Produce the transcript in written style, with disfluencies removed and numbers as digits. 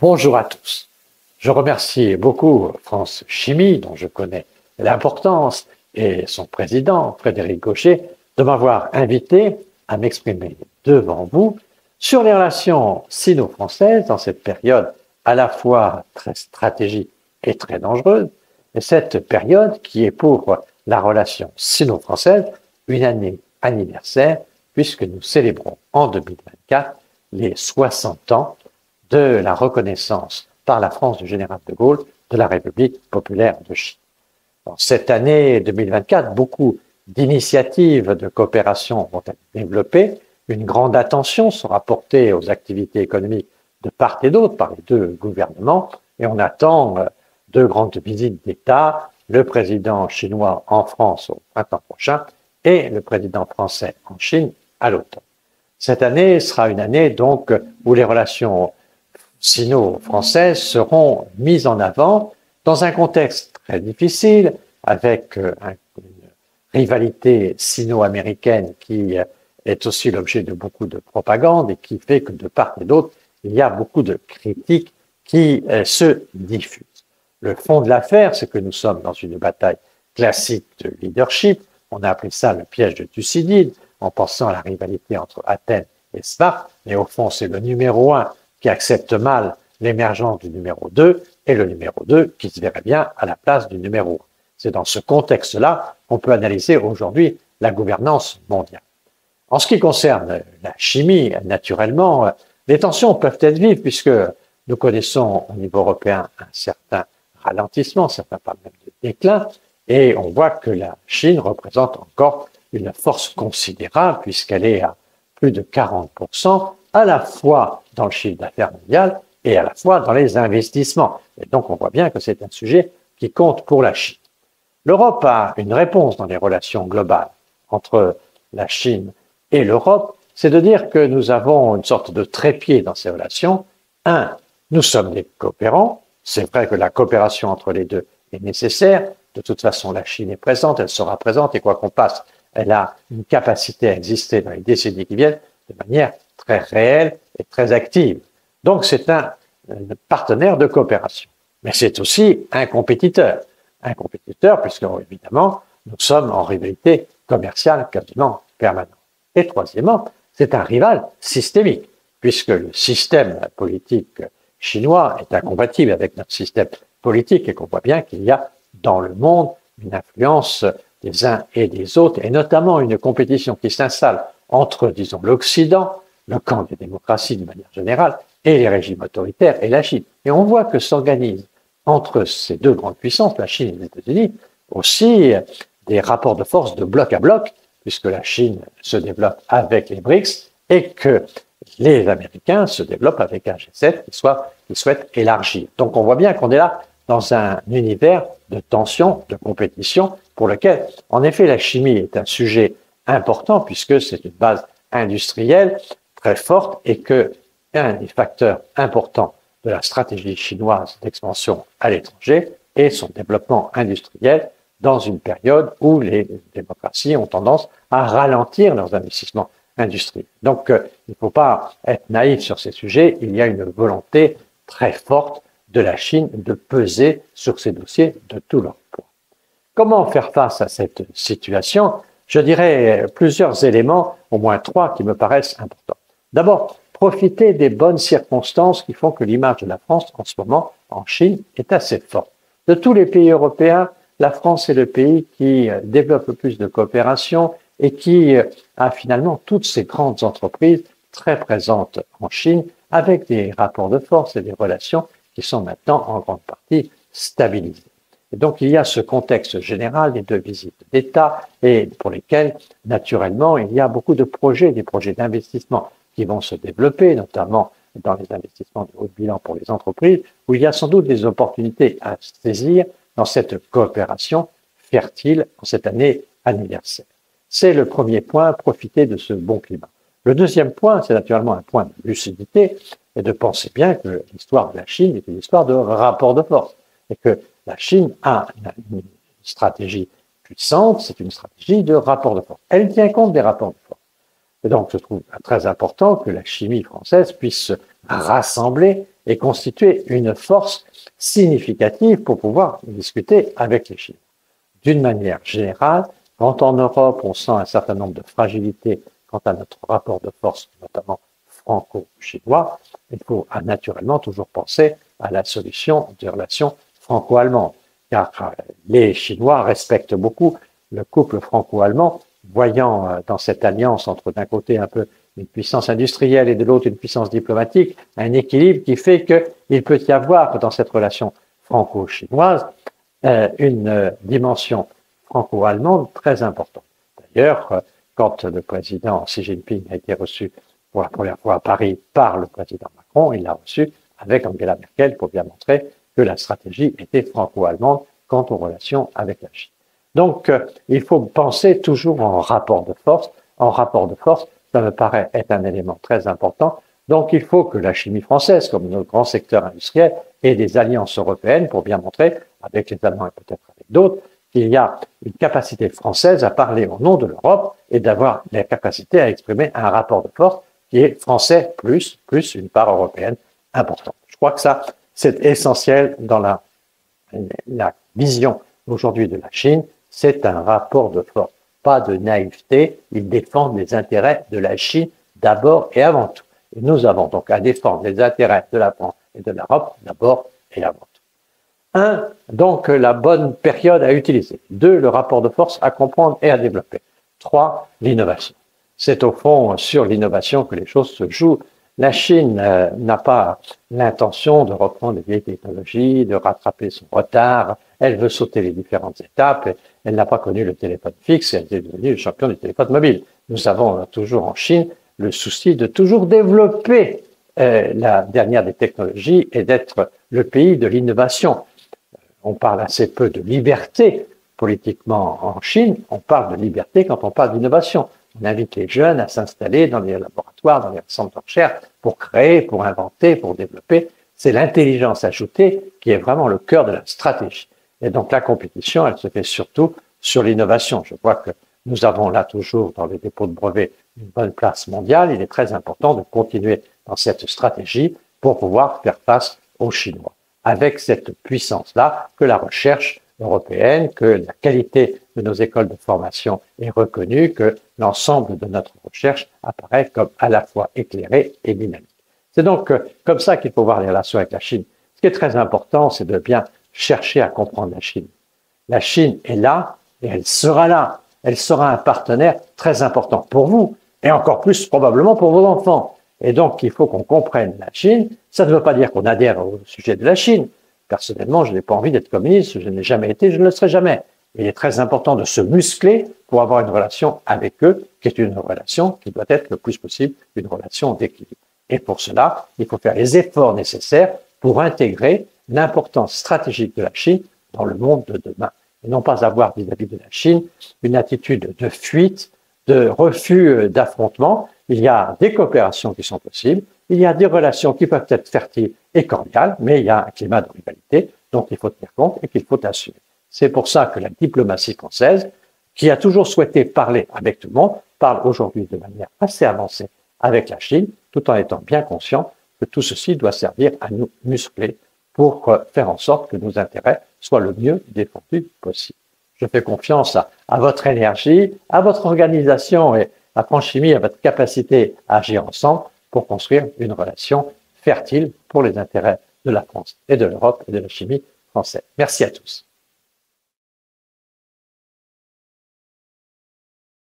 Bonjour à tous. Je remercie beaucoup France Chimie, dont je connais l'importance, et son président, Frédéric Gaucher, de m'avoir invité à m'exprimer devant vous sur les relations sino-françaises dans cette période à la fois très stratégique et très dangereuse, et cette période qui est pour la relation sino-française une année anniversaire, puisque nous célébrons en 2024 les 60 ans de la reconnaissance par la France du général de Gaulle de la République populaire de Chine. Dans cette année 2024, beaucoup d'initiatives de coopération vont être développées. Une grande attention sera portée aux activités économiques de part et d'autre par les deux gouvernements et on attend deux grandes visites d'État, le président chinois en France au printemps prochain et le président français en Chine à l'automne. Cette année sera une année donc où les relations sino-françaises seront mises en avant dans un contexte très difficile avec une rivalité sino-américaine qui est aussi l'objet de beaucoup de propagande et qui fait que de part et d'autre, il y a beaucoup de critiques qui se diffusent. Le fond de l'affaire, c'est que nous sommes dans une bataille classique de leadership. On a appelé ça le piège de Thucydide, en pensant à la rivalité entre Athènes et Sparte, mais au fond, c'est le numéro 1 qui accepte mal l'émergence du numéro 2 et le numéro 2 qui se verrait bien à la place du numéro 1. C'est dans ce contexte-là qu'on peut analyser aujourd'hui la gouvernance mondiale. En ce qui concerne la chimie, naturellement, les tensions peuvent être vives puisque nous connaissons au niveau européen un certain ralentissement, certains parlent même de déclin, et on voit que la Chine représente encore une force considérable puisqu'elle est à plus de 40%, à la fois dans le chiffre d'affaires mondial et à la fois dans les investissements. Et donc on voit bien que c'est un sujet qui compte pour la Chine. L'Europe a une réponse dans les relations globales entre la Chine et l'Europe, c'est de dire que nous avons une sorte de trépied dans ces relations. Un, nous sommes des coopérants. C'est vrai que la coopération entre les deux est nécessaire. De toute façon, la Chine est présente, elle sera présente et quoi qu'on passe, elle a une capacité à exister dans les décennies qui viennent de manière très réelle et très active. Donc c'est un partenaire de coopération. Mais c'est aussi un compétiteur. Un compétiteur puisque, évidemment, nous sommes en rivalité commerciale quasiment permanente. Et troisièmement, c'est un rival systémique, puisque le système politique chinois est incompatible avec notre système politique et qu'on voit bien qu'il y a dans le monde une influence des uns et des autres, et notamment une compétition qui s'installe entre, disons, l'Occident, le camp des démocraties de manière générale, et les régimes autoritaires et la Chine. Et on voit que s'organisent entre ces deux grandes puissances, la Chine et les États-Unis, aussi des rapports de force de bloc à bloc, puisque la Chine se développe avec les BRICS et que les Américains se développent avec un G7 qui souhaite élargir. Donc on voit bien qu'on est là dans un univers de tension, de compétition, pour lequel, en effet, la chimie est un sujet important puisque c'est une base industrielle très forte et que un des facteurs importants de la stratégie chinoise d'expansion à l'étranger est son développement industriel dans une période où les démocraties ont tendance à ralentir leurs investissements industriels. Donc, il ne faut pas être naïf sur ces sujets. Il y a une volonté très forte de la Chine de peser sur ces dossiers de tout leur poids. Comment faire face à cette situation? Je dirais plusieurs éléments, au moins trois, qui me paraissent importants. D'abord, profiter des bonnes circonstances qui font que l'image de la France en ce moment en Chine est assez forte. De tous les pays européens, la France est le pays qui développe le plus de coopération et qui a finalement toutes ces grandes entreprises très présentes en Chine avec des rapports de force et des relations qui sont maintenant en grande partie stabilisées. Et donc il y a ce contexte général des deux visites d'État et pour lesquelles, naturellement, il y a beaucoup de projets, des projets d'investissement qui vont se développer, notamment dans les investissements de haut bilan pour les entreprises, où il y a sans doute des opportunités à saisir dans cette coopération fertile en cette année anniversaire. C'est le premier point, profiter de ce bon climat. Le deuxième point, c'est naturellement un point de lucidité, et de penser bien que l'histoire de la Chine est une histoire de rapport de force, et que la Chine a une stratégie puissante, c'est une stratégie de rapport de force. Elle tient compte des rapports de force. Et donc, je trouve très important que la chimie française puisse rassembler et constituer une force significative pour pouvoir discuter avec les Chinois. D'une manière générale, quand en Europe on sent un certain nombre de fragilités quant à notre rapport de force, notamment franco-chinois, il faut naturellement toujours penser à la solution des relations franco-allemandes, car les Chinois respectent beaucoup le couple franco-allemand, voyant dans cette alliance entre d'un côté un peu une puissance industrielle et de l'autre une puissance diplomatique, un équilibre qui fait qu'il peut y avoir dans cette relation franco-chinoise une dimension franco-allemande très importante. D'ailleurs, quand le président Xi Jinping a été reçu pour la première fois à Paris par le président Macron, il l'a reçu avec Angela Merkel pour bien montrer que la stratégie était franco-allemande quant aux relations avec la Chine. Donc, il faut penser toujours en rapport de force. En rapport de force, ça me paraît être un élément très important. Donc, il faut que la chimie française, comme nos grands secteurs industriels, ait des alliances européennes pour bien montrer, avec les Allemands et peut-être avec d'autres, qu'il y a une capacité française à parler au nom de l'Europe et d'avoir la capacité à exprimer un rapport de force qui est français plus une part européenne importante. Je crois que ça, c'est essentiel dans la vision aujourd'hui de la Chine. C'est un rapport de force, pas de naïveté. Ils défendent les intérêts de la Chine d'abord et avant tout. Et nous avons donc à défendre les intérêts de la France et de l'Europe d'abord et avant tout. 1. Donc la bonne période à utiliser. 2. Le rapport de force à comprendre et à développer. 3. L'innovation. C'est au fond sur l'innovation que les choses se jouent. La Chine n'a pas l'intention de reprendre les vieilles technologies, de rattraper son retard. Elle veut sauter les différentes étapes. Elle n'a pas connu le téléphone fixe, elle est devenue le champion du téléphone mobile. Nous avons toujours en Chine le souci de toujours développer la dernière des technologies et d'être le pays de l'innovation. On parle assez peu de liberté politiquement en Chine, on parle de liberté quand on parle d'innovation. On invite les jeunes à s'installer dans les laboratoires, dans les centres de recherche pour créer, pour inventer, pour développer. C'est l'intelligence ajoutée qui est vraiment le cœur de la stratégie. Et donc la compétition, elle se fait surtout sur l'innovation. Je vois que nous avons là toujours dans les dépôts de brevets une bonne place mondiale. Il est très important de continuer dans cette stratégie pour pouvoir faire face aux Chinois. Avec cette puissance-là que la recherche européenne, que la qualité de nos écoles de formation est reconnue, que l'ensemble de notre recherche apparaît comme à la fois éclairée et dynamique. C'est donc comme ça qu'il faut voir les relations avec la Chine. Ce qui est très important, c'est de bien chercher à comprendre la Chine. La Chine est là et elle sera là. Elle sera un partenaire très important pour vous et encore plus probablement pour vos enfants. Et donc, il faut qu'on comprenne la Chine. Ça ne veut pas dire qu'on adhère au sujet de la Chine. Personnellement, je n'ai pas envie d'être communiste, je n'ai jamais été, je ne le serai jamais. Il est très important de se muscler pour avoir une relation avec eux, qui est une relation qui doit être le plus possible une relation d'équilibre. Et pour cela, il faut faire les efforts nécessaires pour intégrer l'importance stratégique de la Chine dans le monde de demain. Et non pas avoir vis-à-vis de la Chine une attitude de fuite, de refus d'affrontement. Il y a des coopérations qui sont possibles, il y a des relations qui peuvent être fertiles et cordiales, mais il y a un climat de rivalité dont il faut tenir compte et qu'il faut assumer. C'est pour ça que la diplomatie française, qui a toujours souhaité parler avec tout le monde, parle aujourd'hui de manière assez avancée avec la Chine, tout en étant bien conscient que tout ceci doit servir à nous muscler pour faire en sorte que nos intérêts soient le mieux défendus possible. Je fais confiance à votre énergie, à votre organisation et à Franchimie, à votre capacité à agir ensemble pour construire une relation fertile pour les intérêts de la France et de l'Europe et de la chimie française. Merci à tous.